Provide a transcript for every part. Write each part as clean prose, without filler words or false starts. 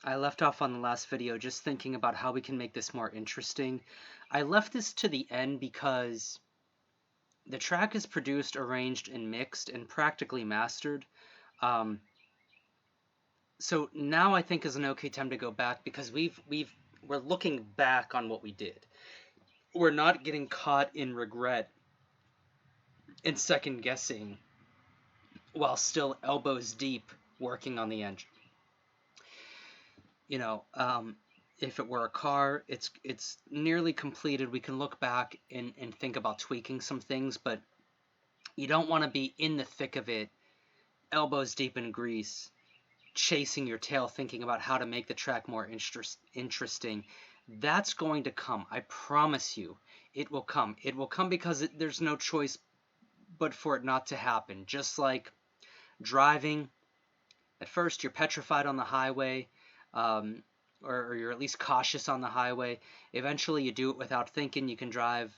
I left off on the last video just thinking about how we can make this more interesting. I left this to the end because the track is produced, arranged, and mixed, and practically mastered. So now I think is an okay time to go back because we're looking back on what we did. We're not getting caught in regret and second guessing while still elbows deep working on the engine. You know, if it were a car, it's nearly completed. We can look back and think about tweaking some things, but you don't want to be in the thick of it, elbows deep in grease, chasing your tail, thinking about how to make the track more interesting. That's going to come. I promise you, it will come. It will come because there's no choice but for it not to happen. Just like driving, at first you're petrified on the highway, or you're at least cautious on the highway. Eventually you do it without thinking. You can drive,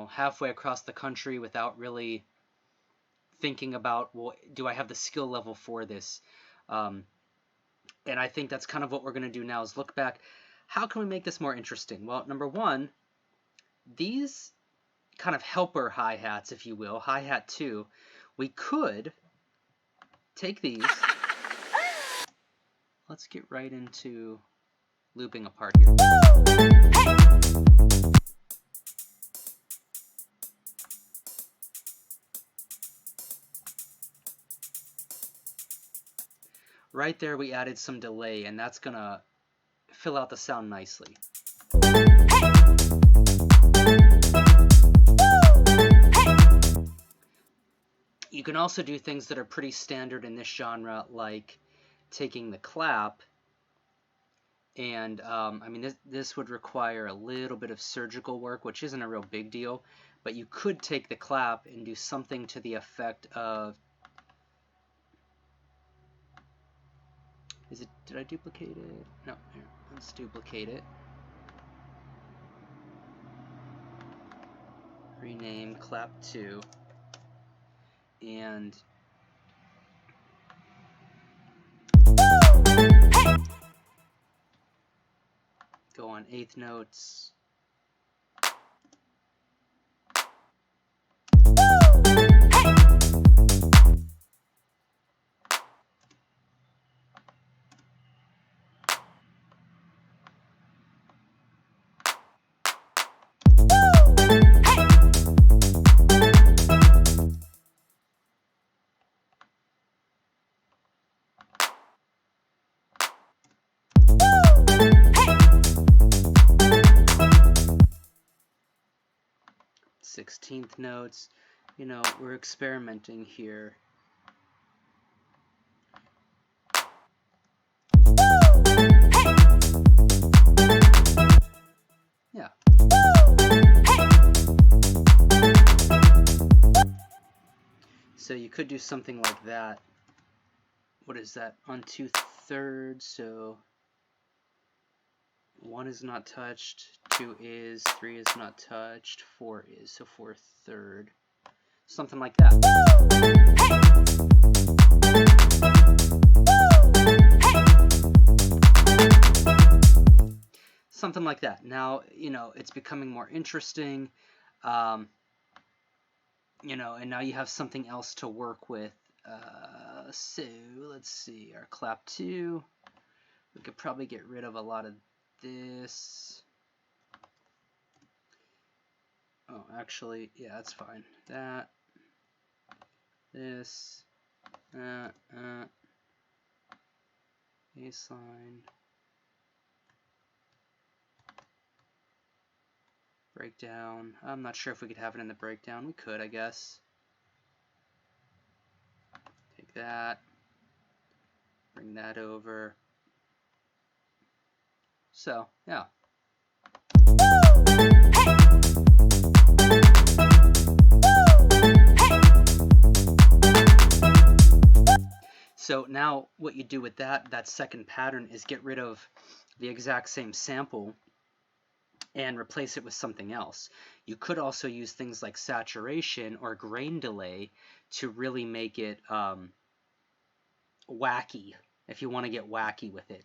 halfway across the country without really thinking about, well, do I have the skill level for this? And I think that's kind of what we're going to do now is look back. How can we make this more interesting? Well, number one, these kind of helper hi-hats, if you will, hi-hat 2, we could take these. Let's get right into looping a part here. Right there we added some delay, and that's gonna fill out the sound nicely. You can also do things that are pretty standard in this genre, like taking the clap, and I mean this would require a little bit of surgical work, which isn't a real big deal, but you could take the clap and do something to the effect of, did I duplicate it? No, here, let's duplicate it. Rename clap 2, and go on eighth notes. Sixteenth notes, we're experimenting here. Yeah. So you could do something like that. What is that? On 2/3, so 1 is not touched, 2 is, 3 is not touched, 4 is, so 4/3. Something like that. Something like that. Now, it's becoming more interesting, and now you have something else to work with. So, let's see, our clap 2, we could probably get rid of a lot of this. Oh, actually, yeah, that's fine. That, this, baseline, breakdown. I'm not sure if we could have it in the breakdown. We could, I guess. Take that, bring that over. So, yeah. So now what you do with that second pattern is get rid of the exact same sample and replace it with something else. You could also use things like saturation or grain delay to really make it wacky, if you want to get wacky with it.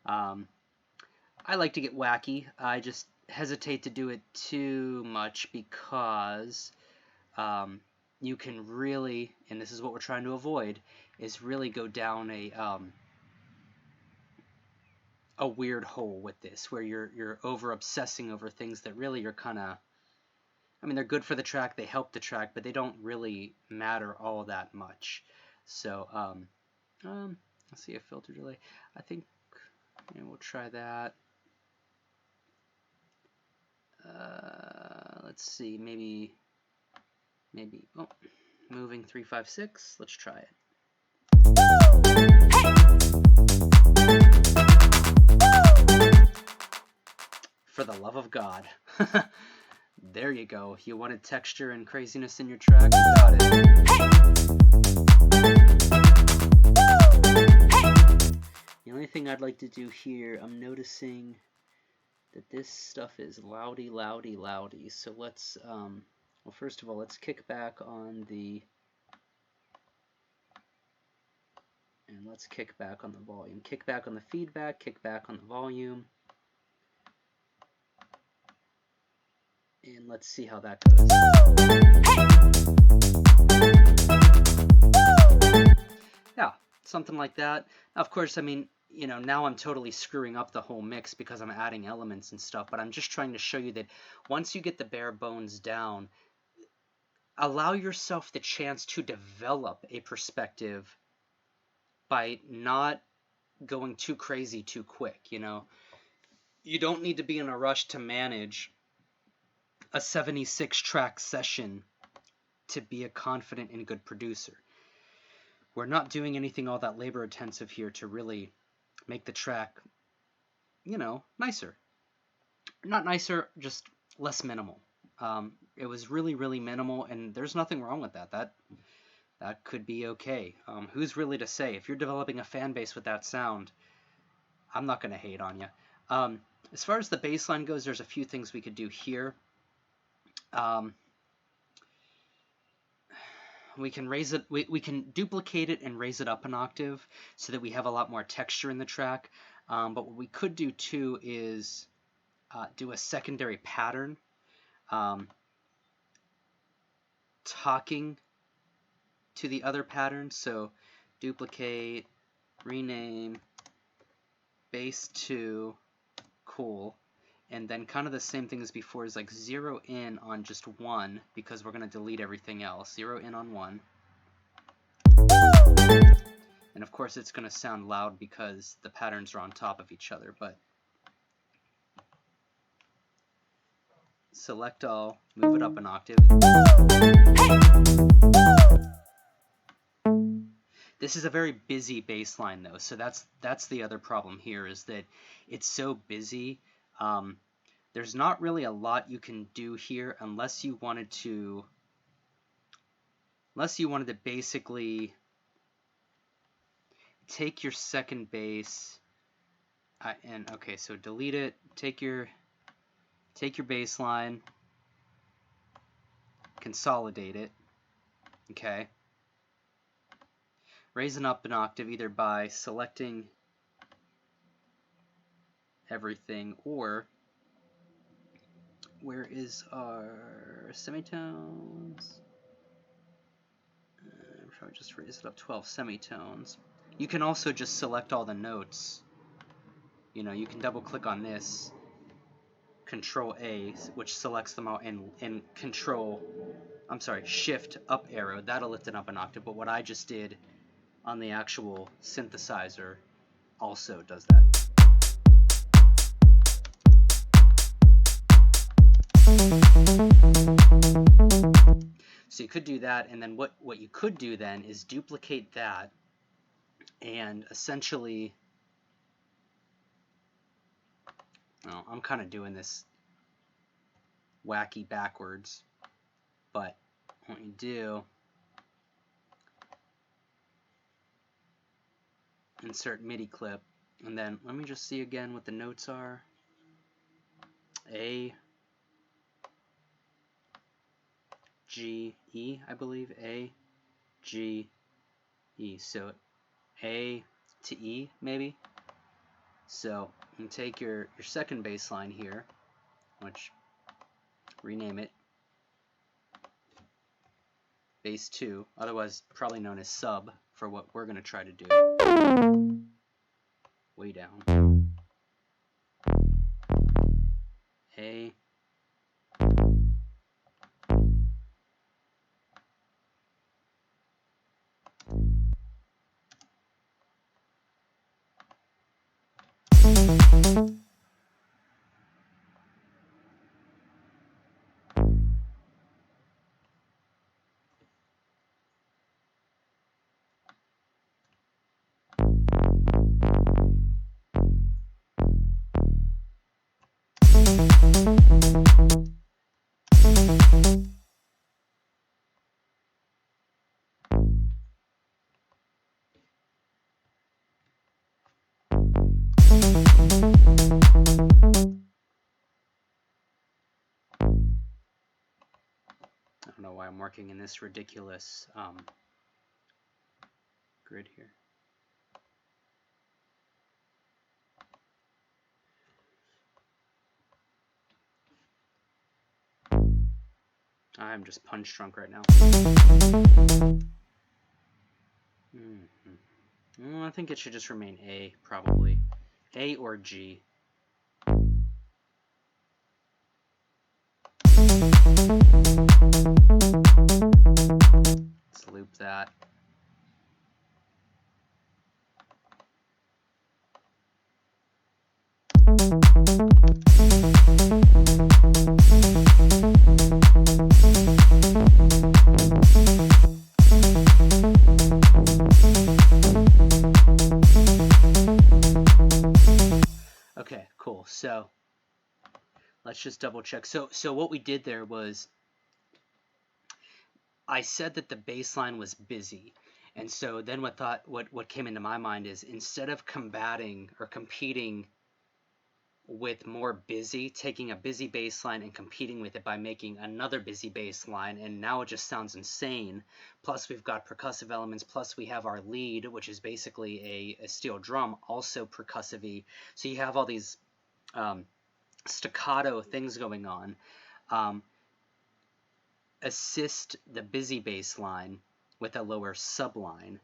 I like to get wacky. I just hesitate to do it too much because you can really, and this is what we're trying to avoid, is really go down a weird hole with this, where you're over obsessing over things that really you're kind of, I mean, they're good for the track, they help the track, but they don't really matter all that much. So let's see, a filter delay. I think we'll try that. Let's see, maybe oh, moving 356. Let's try it. For the love of God. There you go. You wanted texture and craziness in your track? You got it. The only thing I'd like to do here, I'm noticing that this stuff is loudy, loudy, loudy. So let's, well, first of all, let's kick back on the, and let's kick back on the volume. Kick back on the feedback, kick back on the volume. And let's see how that goes. Yeah, something like that. Of course, I mean, you know, now I'm totally screwing up the whole mix because I'm adding elements and stuff, but I'm just trying to show you that once you get the bare bones down, allow yourself the chance to develop a perspective by not going too crazy too quick, you know. You don't need to be in a rush to manage a 76 track session to be a confident and good producer. We're not doing anything all that labor intensive here to really make the track, you know, nicer. Not nicer, just less minimal. It was really, really minimal, and there's nothing wrong with that. That could be okay. Who's really to say? If you're developing a fan base with that sound, I'm not going to hate on you. As far as the bass line goes, there's a few things we could do here. We can raise it. We can duplicate it and raise it up an octave so that we have a lot more texture in the track. But what we could do too is do a secondary pattern, talking to the other pattern. So duplicate, rename, bass 2, cool. And then kind of the same thing as before is like 0 in on just 1 because we're going to delete everything else. 0 in on 1. And of course it's going to sound loud because the patterns are on top of each other, but select all, move it up an octave. This is a very busy bass line though, so that's the other problem here, is that it's so busy. There's not really a lot you can do here unless you wanted to basically take your second bass and okay, so delete it, take your bass line, consolidate it, okay, raise it up an octave either by selecting everything, or where is our semitones? Probably just raise it up 12 semitones. You can also just select all the notes. You know, you can double click on this, Control A, which selects them all, and Shift up arrow, that'll lift it up an octave. But what I just did on the actual synthesizer also does that. So you could do that, and then what you could do then is duplicate that and essentially, well, I'm kind of doing this wacky backwards, but what you do, insert MIDI clip, and then let me just see again what the notes are. A, G, E, I believe. A, G, E. So A to E, maybe. So you take your second bass line here, which rename it bass 2, otherwise probably known as sub for what we're going to try to do. Way down. A. I don't know why I'm working in this ridiculous grid here. I'm just punch drunk right now. I think it should just remain A, probably. A or G. Let's loop that. Okay, cool. So let's just double check. So what we did there was I said that the bass line was busy. And so then what came into my mind is instead of combating or competing with more busy, taking a busy bass line and competing with it by making another busy bass line, and now it just sounds insane. Plus we've got percussive elements, plus we have our lead, which is basically a steel drum, also percussive-y. So you have all these staccato things going on. Assist the busy bass line with a lower subline.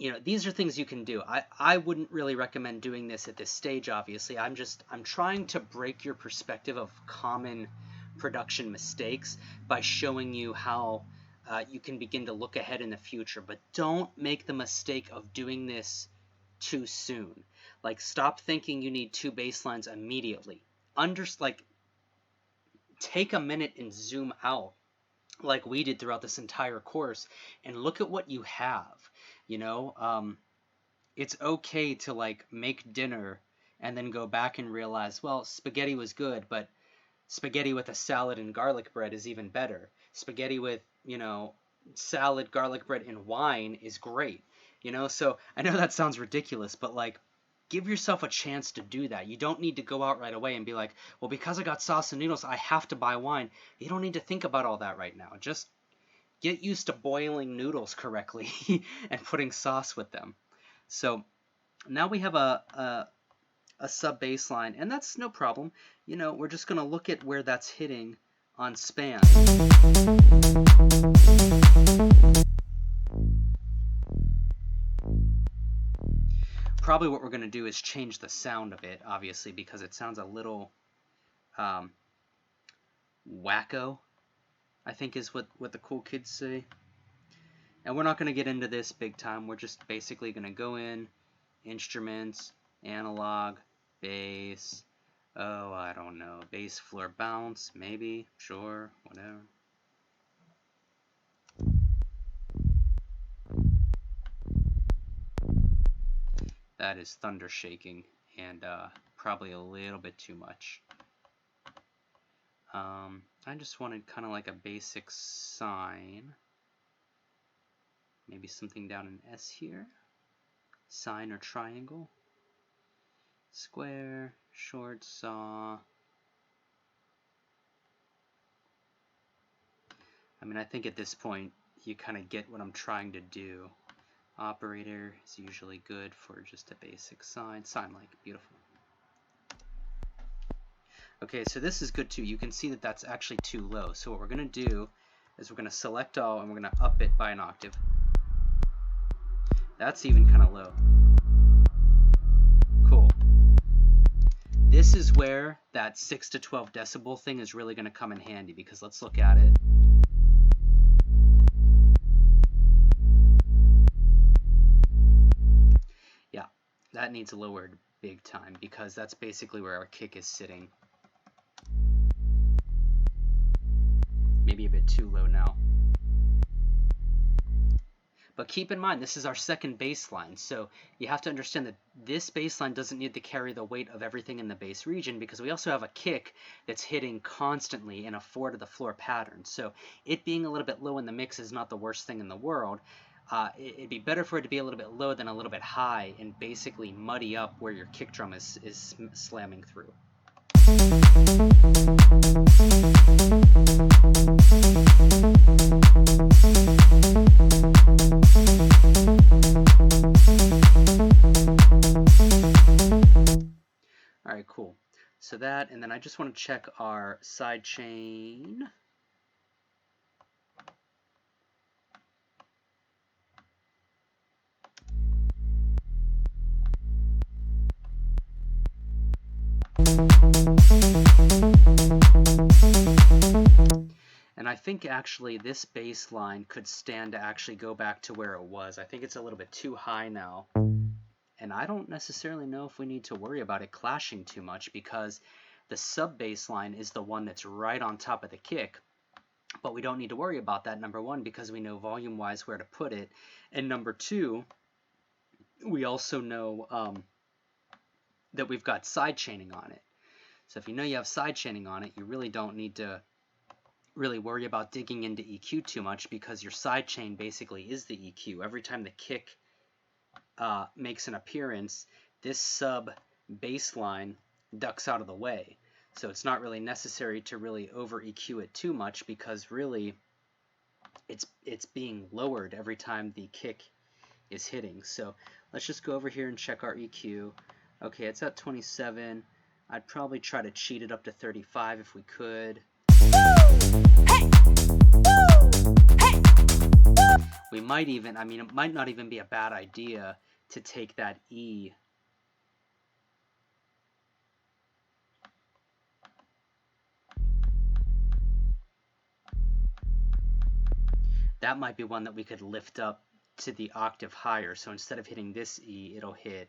You know, these are things you can do. I wouldn't really recommend doing this at this stage, obviously. I'm trying to break your perspective of common production mistakes by showing you how you can begin to look ahead in the future. But don't make the mistake of doing this too soon. Like, stop thinking you need 2 bass lines immediately. Take a minute and zoom out like we did throughout this entire course and look at what you have. You know, it's okay to like make dinner and then go back and realize, well, spaghetti was good, but spaghetti with a salad and garlic bread is even better. Spaghetti with, you know, salad, garlic bread, and wine is great. You know, so I know that sounds ridiculous, but like, give yourself a chance to do that. You don't need to go out right away and be like, well, because I got sauce and noodles, I have to buy wine. You don't need to think about all that right now. Just get used to boiling noodles correctly and putting sauce with them. So now we have a sub bass line, and that's no problem. You know, we're just going to look at where that's hitting on span. Probably what we're going to do is change the sound of it, obviously, because it sounds a little wacko, I think is what the cool kids say. And we're not going to get into this big time. We're just basically going to go in, instruments, analog, bass, oh, I don't know, bass floor bounce, maybe, sure, whatever. That is thunder shaking, and probably a little bit too much. I just wanted kind of like a basic sine. Maybe something down in S here. Sine or triangle. Square, short saw. I mean, I think at this point you kind of get what I'm trying to do. Operator is usually good for just a basic sine. Sine like, beautiful. Okay, so this is good too. You can see that that's actually too low. So what we're going to do is we're going to select all and we're going to up it by an octave. That's even kind of low. Cool. This is where that 6 to 12 decibel thing is really going to come in handy, because let's look at it. Yeah, that needs lowered big time, because that's basically where our kick is sitting. Maybe a bit too low now. But keep in mind, this is our second bass line, so you have to understand that this bass line doesn't need to carry the weight of everything in the bass region, because we also have a kick that's hitting constantly in a 4 to the floor pattern. So it being a little bit low in the mix is not the worst thing in the world. It'd be better for it to be a little bit low than a little bit high and basically muddy up where your kick drum is slamming through. All right, cool. So that, and then I just want to check our side chain. And I think actually this bass line could stand to actually go back to where it was. I think it's a little bit too high now. And I don't necessarily know if we need to worry about it clashing too much, because the sub bass line is the one that's right on top of the kick. But we don't need to worry about that, number one, because we know volume-wise where to put it. And number two, we also know that we've got side chaining on it. So if you know you have side chaining on it, you really don't need to really worry about digging into EQ too much, because your side chain basically is the EQ. Every time the kick makes an appearance, this sub bass line ducks out of the way. So it's not really necessary to really over EQ it too much, because really it's being lowered every time the kick is hitting. So let's just go over here and check our EQ. Okay, it's at 27. I'd probably try to cheat it up to 35 if we could. We might even, I mean, it might not even be a bad idea to take that E that might be one that we could lift up to the octave higher. So instead of hitting this E, it'll hit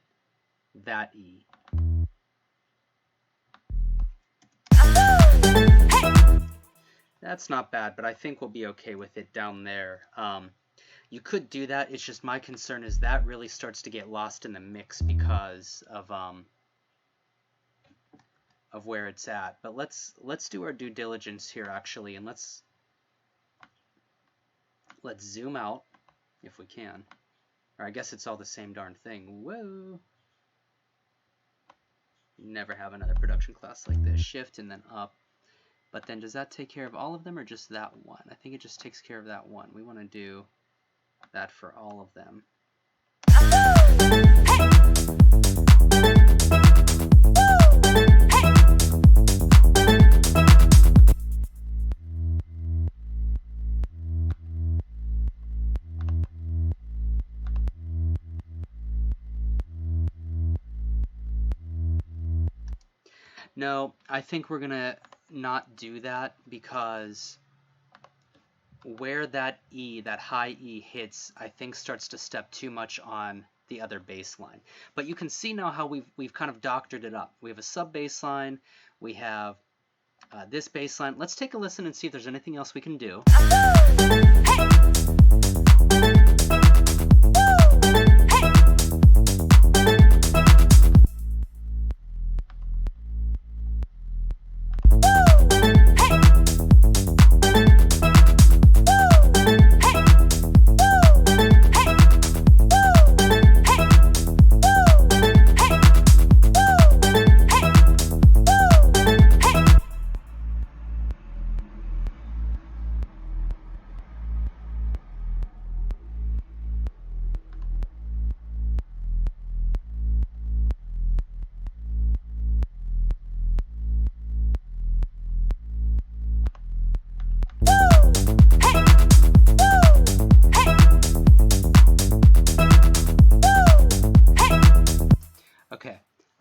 that E. That's not bad, but I think we'll be okay with it down there. You could do that. It's just my concern is that really starts to get lost in the mix because of where it's at. But let's do our due diligence here actually, and let's zoom out if we can. Or I guess it's all the same darn thing. Whoa! Never have another production class like this. Shift and then up. But then does that take care of all of them or just that one? I think it just takes care of that one. We want to do that for all of them. No, I think we're gonna not do that, because where that E, that high E hits, I think starts to step too much on the other bass line. But you can see now how we've kind of doctored it up. We have a sub bass line, we have this bass line. Let's take a listen and see if there's anything else we can do.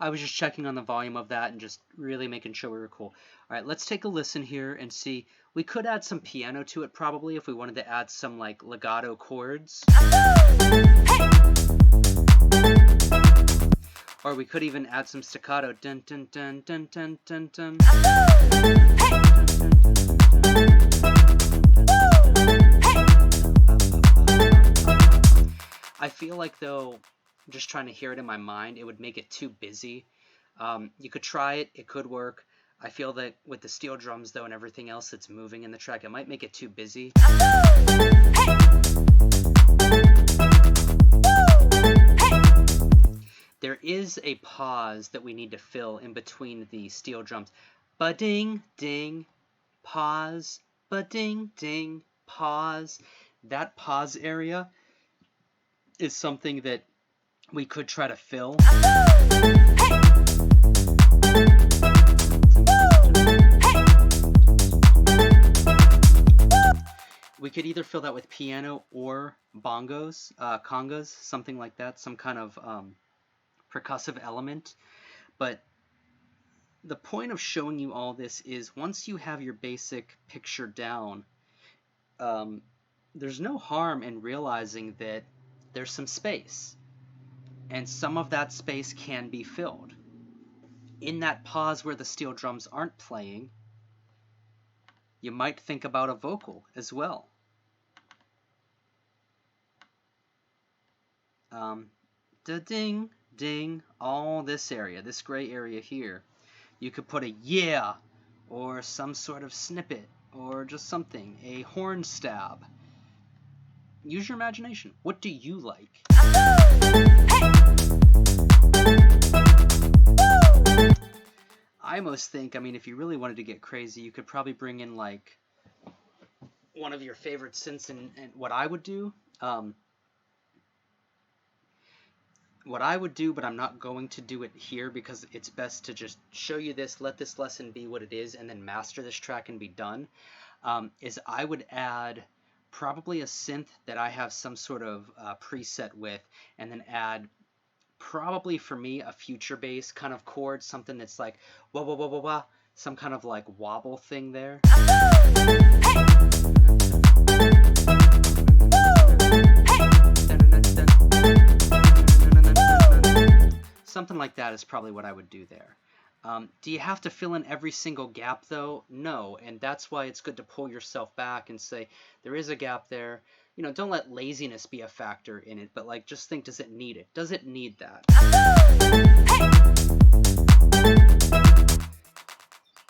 I was just checking on the volume of that and just really making sure we were cool. All right, let's take a listen here and see. We could add some piano to it probably if we wanted to add some like legato chords. Or we could even add some staccato. Dun, dun, dun, dun, dun, dun, dun. I feel like though, just trying to hear it in my mind, it would make it too busy. You could try it, it could work. I feel that with the steel drums though and everything else that's moving in the track, it might make it too busy. There is a pause that we need to fill in between the steel drums. Ba-ding, ding, pause, ba-ding, ding, pause. That pause area is something that we could try to fill. We could either fill that with piano or bongos, congas, something like that, some kind of percussive element. But the point of showing you all this is once you have your basic picture down, there's no harm in realizing that there's some space, and some of that space can be filled. In that pause where the steel drums aren't playing, you might think about a vocal as well. Da-ding, ding, all this area, this gray area here. You could put a yeah, or some sort of snippet, or just something, a horn stab. Use your imagination. What do you like? I almost think, I mean, if you really wanted to get crazy, you could probably bring in like one of your favorite synths, and what I would do, but I'm not going to do it here because it's best to just show you this, let this lesson be what it is, and then master this track and be done, is I would add probably a synth that I have some sort of preset with, and then add probably for me a future bass kind of chord, something that's like wah wah wah wah wah, some kind of like wobble thing there. Something like that is probably what I would do there. Do you have to fill in every single gap though? No, and that's why it's good to pull yourself back and say, there is a gap there. You know, don't let laziness be a factor in it, but like just think, does it need it? Does it need that?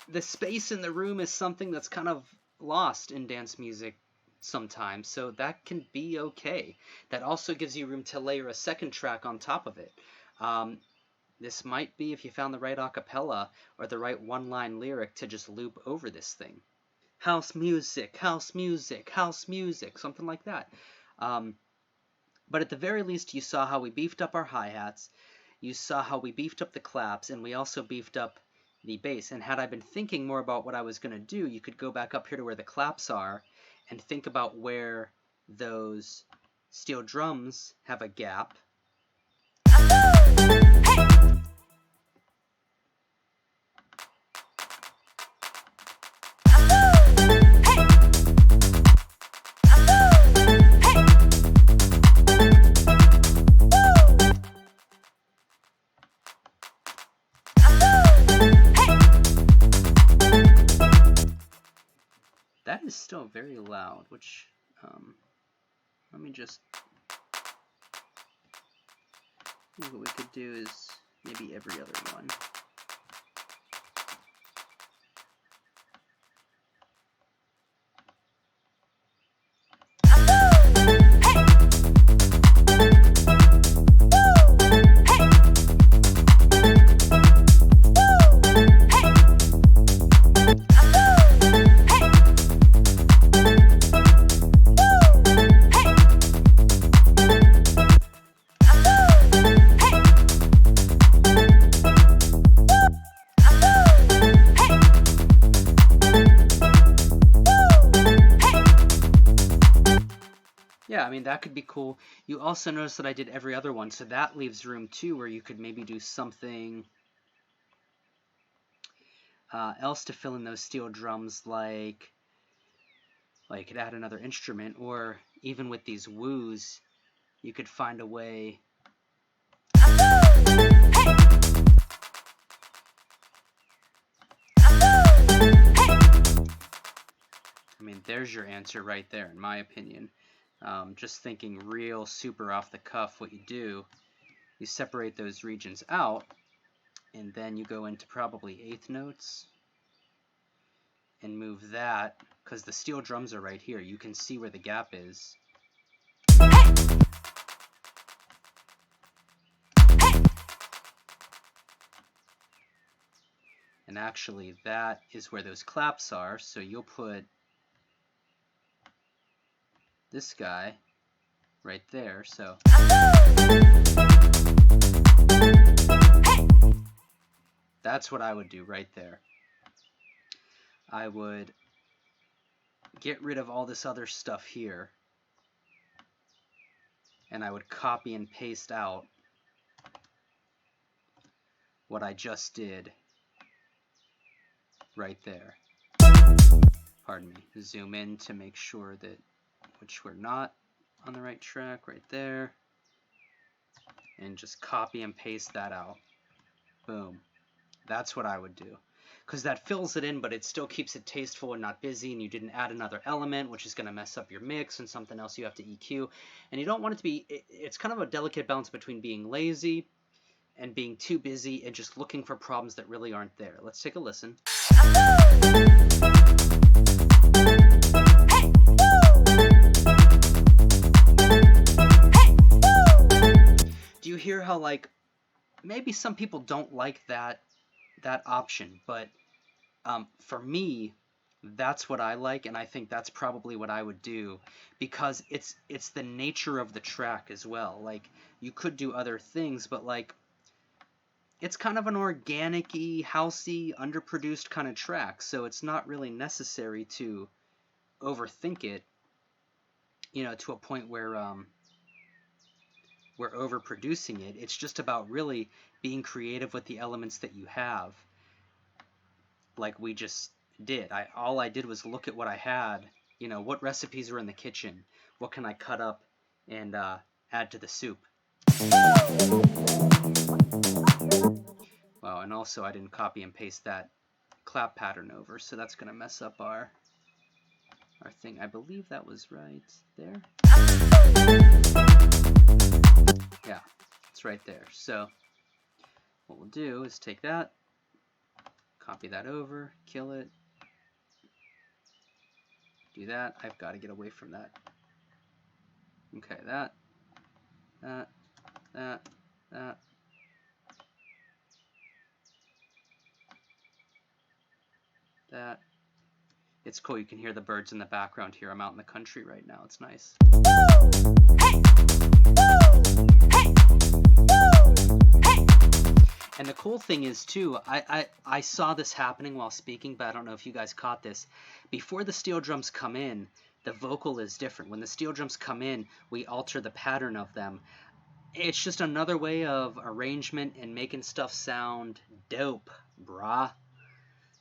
The space in the room is something that's kind of lost in dance music sometimes, so that can be okay. That also gives you room to layer a second track on top of it. This might be, if you found the right acapella or the right one-line lyric, to just loop over this thing. House music, house music, house music, something like that. But at the very least, you saw how we beefed up our hi-hats, you saw how we beefed up the claps, and we also beefed up the bass. And had I been thinking more about what I was going to do, you could go back up here to where the claps are and think about where those steel drums have a gap. That is still very loud, which, let me just, I think what we could do is maybe every other one. Yeah, I mean, that could be cool. You also notice that I did every other one, so that leaves room too where you could maybe do something else to fill in those steel drums, like you could add another instrument, or even with these woos, you could find a way. I mean, there's your answer right there, in my opinion. Just thinking real super off the cuff, what you do, you separate those regions out, and then you go into probably eighth notes and move that, because the steel drums are right here. You can see where the gap is. And actually, that is where those claps are, so you'll put this guy right there, so that's what I would do right there. I would get rid of all this other stuff here, and I would copy and paste out what I just did right there. Pardon me. Zoom in to make sure that, which we're not on the right track, right there. And just copy and paste that out. Boom. That's what I would do. Because that fills it in, but it still keeps it tasteful and not busy, and you didn't add another element, which is going to mess up your mix and something else you have to EQ. And you don't want it to be, it's kind of a delicate balance between being lazy and being too busy and just looking for problems that really aren't there. Let's take a listen. Do you hear how, like, maybe some people don't like that option, but for me, that's what I like, and I think that's probably what I would do, because it's the nature of the track as well. Like, you could do other things, but like, it's kind of an organic-y, housey, underproduced kind of track, so it's not really necessary to overthink it, you know, to a point where we're overproducing it. It's just about really being creative with the elements that you have, like we just did. All I did was look at what I had, you know, what recipes were in the kitchen, what can I cut up and add to the soup. Well, and also I didn't copy and paste that clap pattern over, so that's going to mess up our thing. I believe that was right there. Yeah, it's right there. So what we'll do is take that, copy that over, kill it, do that. I've got to get away from that. Okay, that. That. It's cool, you can hear the birds in the background here. I'm out in the country right now, it's nice. And the cool thing is too, I saw this happening while speaking, but I don't know if you guys caught this. Before the steel drums come in, the vocal is different. When the steel drums come in, we alter the pattern of them. It's just another way of arrangement and making stuff sound dope, brah.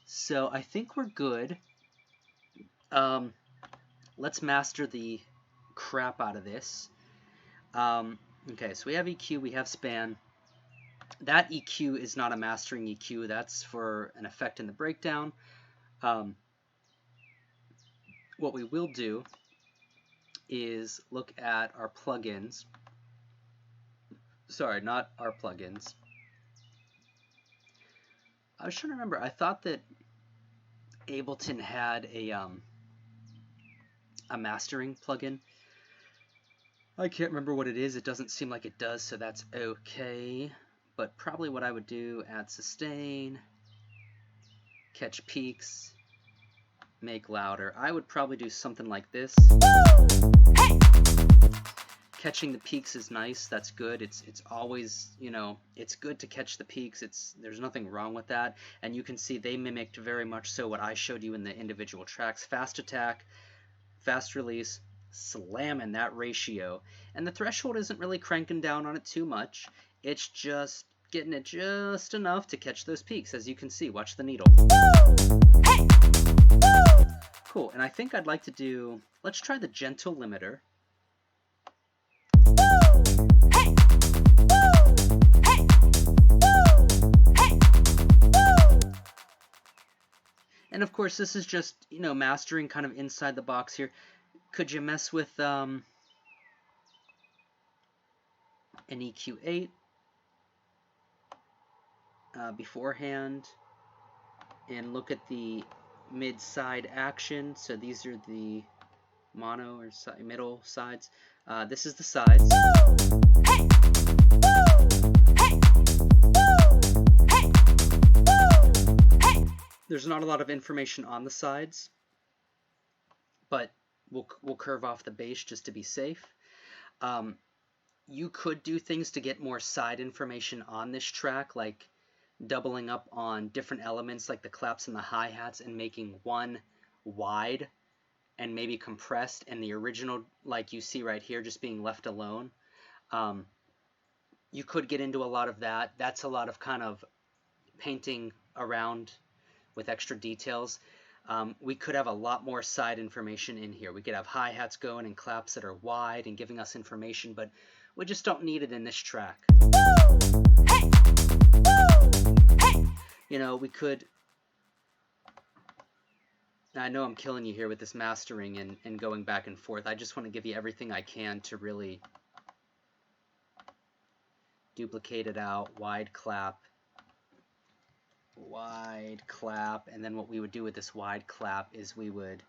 So I think we're good. Let's master the crap out of this. Okay, so we have EQ, we have span. That EQ is not a mastering EQ, that's for an effect in the breakdown. What we will do is look at our plugins. Sorry, not our plugins. I was trying to remember, I thought that Ableton had a mastering plugin. I can't remember what it is. It doesn't seem like it does, so that's okay. But probably what I would do, add sustain, catch peaks, make louder. I would probably do something like this. Catching the peaks is nice, that's good. It's always, you know, it's good to catch the peaks. There's nothing wrong with that. And you can see they mimicked very much so what I showed you in the individual tracks. Fast attack, fast release, slamming that ratio. And the threshold isn't really cranking down on it too much. It's just getting it just enough to catch those peaks, as you can see. Watch the needle. Cool, and I think I'd like to do, let's try the gentle limiter. And of course, this is just, you know, mastering kind of inside the box here. Could you mess with an EQ8 beforehand and look at the mid-side action? So these are the mono or middle sides. This is the sides. There's not a lot of information on the sides, but we'll curve off the bass just to be safe. You could do things to get more side information on this track, like doubling up on different elements like the claps and the hi-hats and making one wide and maybe compressed, and the original, like you see right here, just being left alone. You could get into a lot of that. That's a lot of kind of painting around with extra details. We could have a lot more side information in here. We could have hi-hats going and claps that are wide and giving us information, but we just don't need it in this track. You know, we could... I know I'm killing you here with this mastering and going back and forth. I just want to give you everything I can to really duplicate it out, wide clap, and then what we would do with this wide clap is we would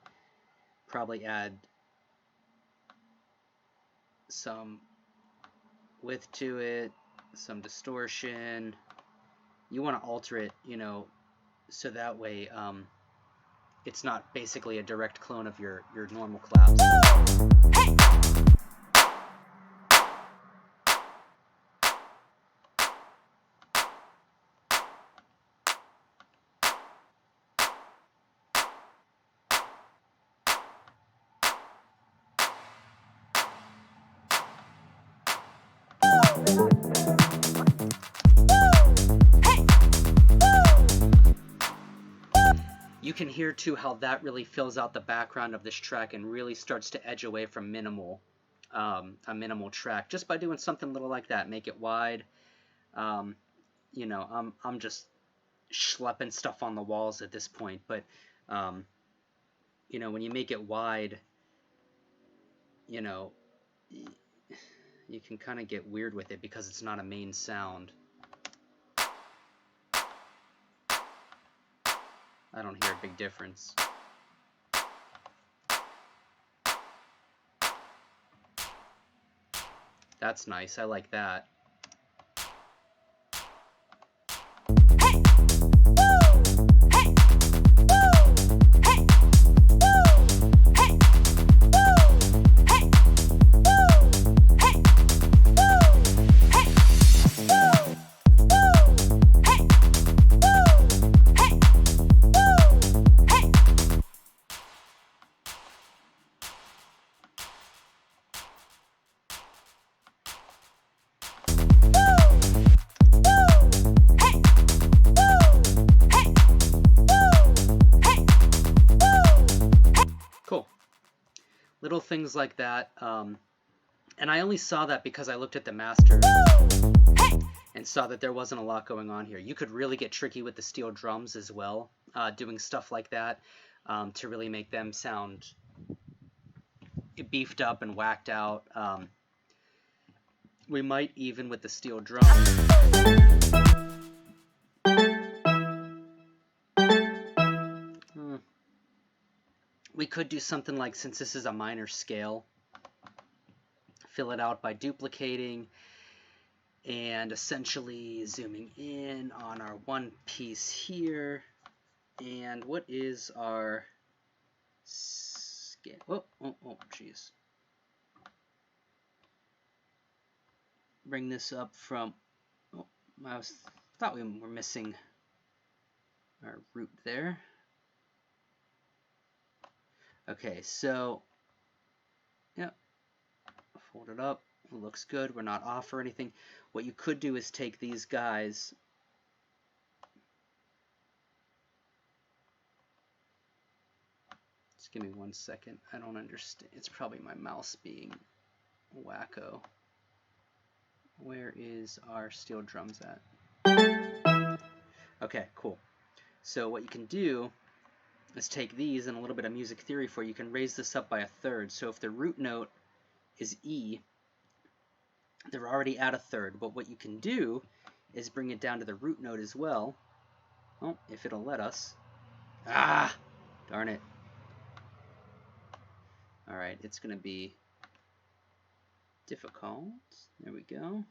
probably add some width to it, some distortion. You want to alter it, you know, so that way it's not basically a direct clone of your normal claps. You can hear too how that really fills out the background of this track and really starts to edge away from minimal, a minimal track, just by doing something little like that. Make it wide. You know, I'm just schlepping stuff on the walls at this point, but you know, when you make it wide, you know, you can kind of get weird with it because it's not a main sound. I don't hear a big difference. That's nice. I like that. Cool. Little things like that. And I only saw that because I looked at the master and saw that there wasn't a lot going on here. You could really get tricky with the steel drums as well, doing stuff like that to really make them sound beefed up and whacked out. We might even with the steel drum. We could do something like, since this is a minor scale, fill it out by duplicating and essentially zooming in on our one piece here. And what is our scale? Oh, geez. Bring this up from, thought we were missing our root there. Okay, so, yep, fold it up, It looks good. We're not off or anything. What you could do is take these guys. Just give me 1 second. I don't understand. It's probably my mouse being wacko. Where is our steel drums at? Okay, cool. So what you can do is take these and a little bit of music theory for you. You can raise this up by 1/3. So if the root note is E, they're already at 1/3. But what you can do is bring it down to the root note as well. Oh, if it'll let us. Ah, darn it. All right, it's going to be difficult. There we go.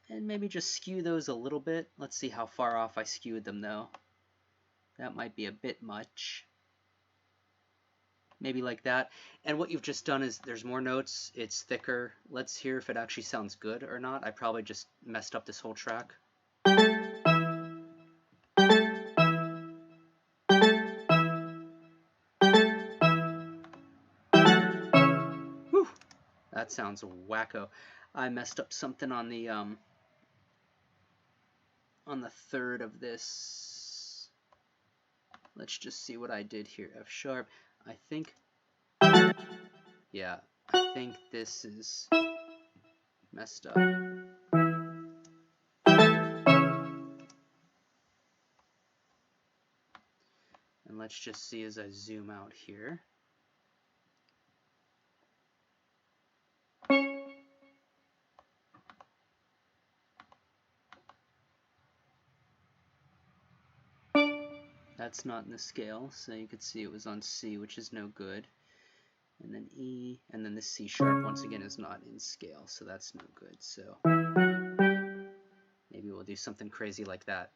And maybe just skew those a little bit. Let's see how far off I skewed them though. That might be a bit much. Maybe like that. And what you've just done is there's more notes, it's thicker. Let's hear if it actually sounds good or not. I probably just messed up this whole track. Whew, that sounds wacko. I messed up something on the 3rd of this. Let's just see what I did here. F sharp. I think, yeah, I think this is messed up. And let's just see as I zoom out here. That's not in the scale, so you could see it was on C, which is no good. And then E, and then the C sharp once again is not in scale, so that's no good. So maybe we'll do something crazy like that.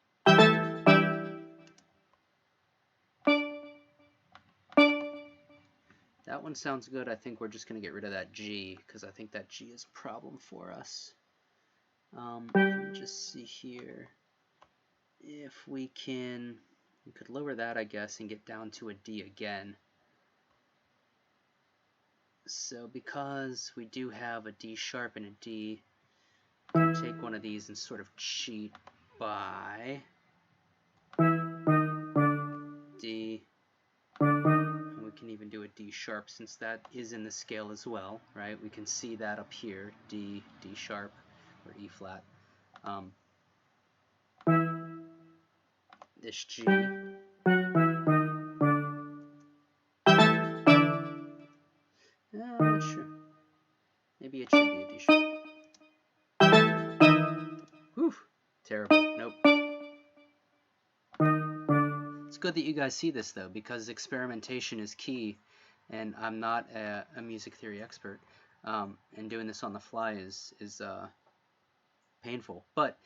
That one sounds good. I think we're just going to get rid of that G, because I think that G is a problem for us. Let me just see here. If we can, we could lower that, I guess, and get down to a D again. So because we do have a D sharp and a D, we can take one of these and sort of cheat by D, and we can even do a D sharp since that is in the scale as well, right? We can see that up here, D, D sharp, or E flat. This G. I'm not sure. Maybe it should be a D sharp. Whew, terrible. Nope. It's good that you guys see this though, because experimentation is key, and I'm not a music theory expert, and doing this on the fly is painful. But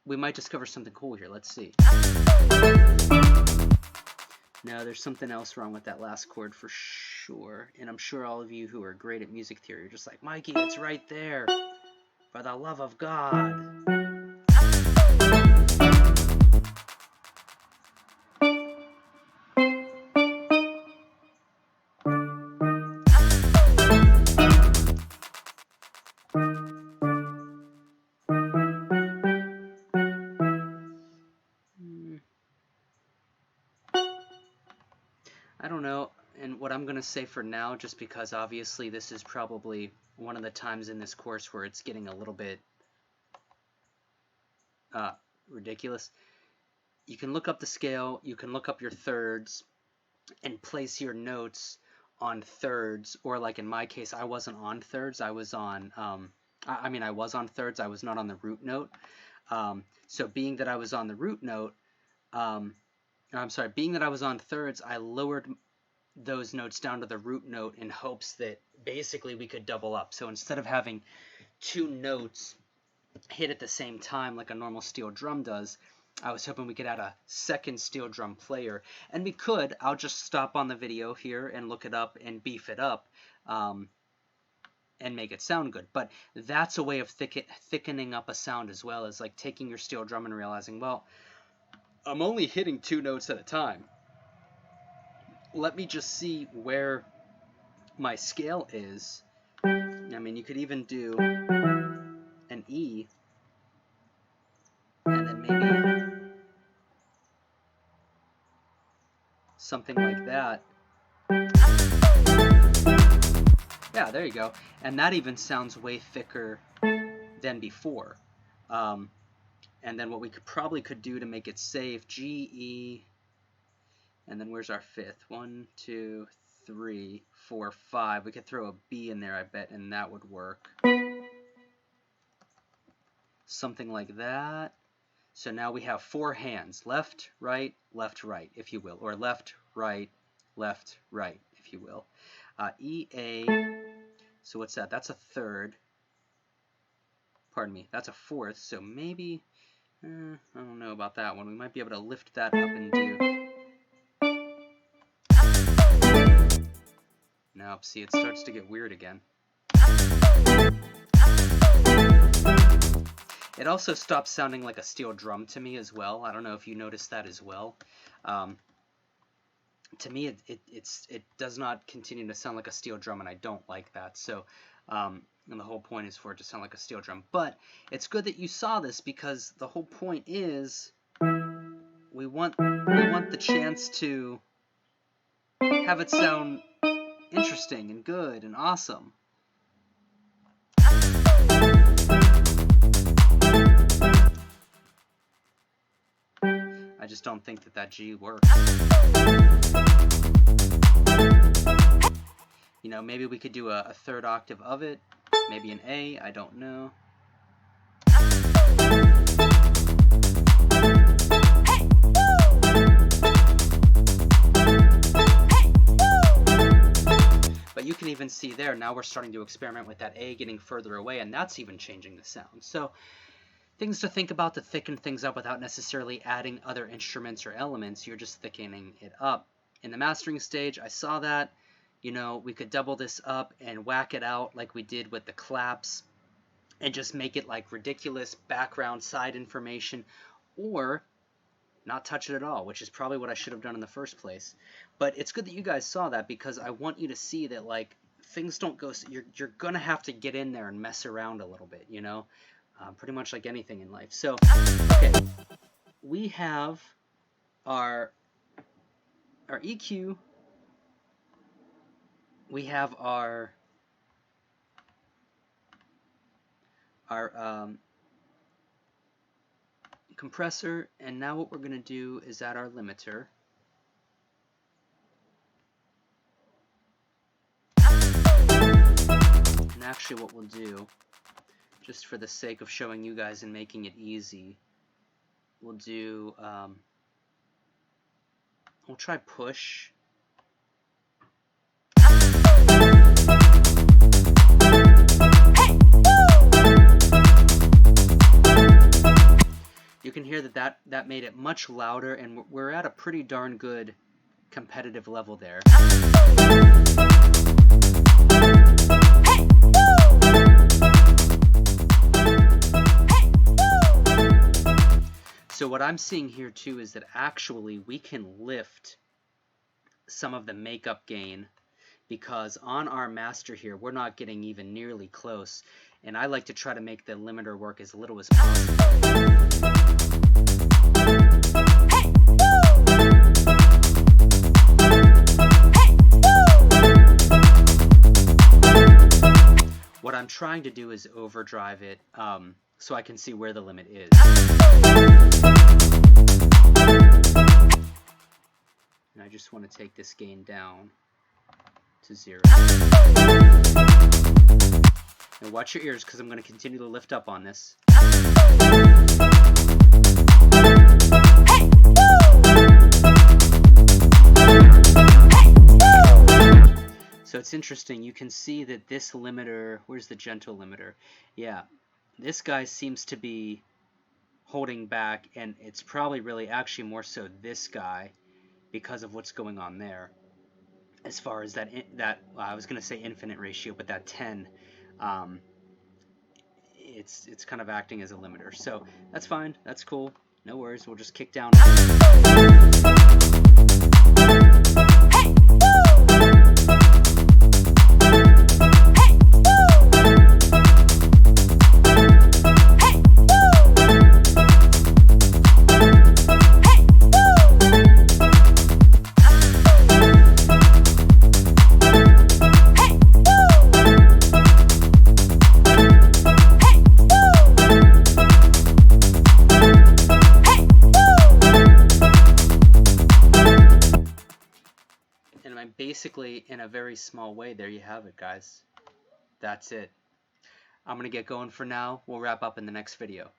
we might discover something cool here. Let's see. No, there's something else wrong with that last chord for sure, and I'm sure all of you who are great at music theory are just like, Mikey, it's right there. For the love of God. I don't know, and what I'm going to say for now, just because obviously this is probably one of the times in this course where it's getting a little bit ridiculous. You can look up the scale, you can look up your thirds, and place your notes on thirds, or like in my case, I wasn't on thirds, I was on, I was on thirds, I was not on the root note. So being that I was on the root note, being that I was on thirds, I lowered those notes down to the root note in hopes that basically we could double up. So instead of having two notes hit at the same time like a normal steel drum does, I was hoping we could add a second steel drum player. And we could. I'll just stop on the video here and look it up and beef it up and make it sound good. But that's a way of thickening up a sound as well, as like taking your steel drum and realizing, well, I'm only hitting two notes at a time. Let me just see where my scale is I mean, you could even do an E, and then maybe something like that. Yeah, there you go. And that even sounds way thicker than before. And then what we probably could do to make it safe, G, E, and then where's our fifth? 1, 2, 3, 4, 5. We could throw a B in there, I bet, and that would work. Something like that. So now we have 4 hands, left, right, if you will, or left, right, if you will. E, A, so what's that? That's a third. Pardon me, that's a fourth, so maybe, I don't know about that one. We might be able to lift that up and do... Nope, see, it starts to get weird again. It also stops sounding like a steel drum to me as well. I don't know if you noticed that as well. To me, it does not continue to sound like a steel drum, and I don't like that. So, and the whole point is for it to sound like a steel drum. But it's good that you saw this, because the whole point is we want the chance to have it sound interesting and good and awesome. I just don't think that G works. You know, maybe we could do a third octave of it, maybe an A, I don't know. But you can even see there, now we're starting to experiment with that A getting further away, and that's even changing the sound. So, things to think about to thicken things up without necessarily adding other instruments or elements. You're just thickening it up. In the mastering stage, I saw that. You know, we could double this up and whack it out like we did with the claps and just make it like ridiculous background side information, or not touch it at all, which is probably what I should have done in the first place. But it's good that you guys saw that, because I want you to see that, like, things don't go... You're going to have to get in there and mess around a little bit, you know? Pretty much like anything in life. So, okay, we have our EQ, we have our compressor, and now what we're going to do is add our limiter. And actually what we'll do, just for the sake of showing you guys and making it easy, we'll do, we'll try push. You can hear that made it much louder, and we're at a pretty darn good competitive level there. So what I'm seeing here too is that actually we can lift some of the makeup gain, because on our master here we're not getting even nearly close, and I like to try to make the limiter work as little as possible. What I'm trying to do is overdrive it so I can see where the limit is. And I just want to take this gain down to 0. Now watch your ears, because I'm going to continue to lift up on this. So it's interesting, you can see that this limiter, where's the gentle limiter? Yeah, this guy seems to be holding back, and it's probably really actually more so this guy, because of what's going on there. As far as that I was going to say infinite ratio, but that 10, it's kind of acting as a limiter. So that's fine, that's cool, no worries, we'll just kick down. And basically, in a very small way, there you have it, guys. That's it. I'm going to get going for now. We'll wrap up in the next video.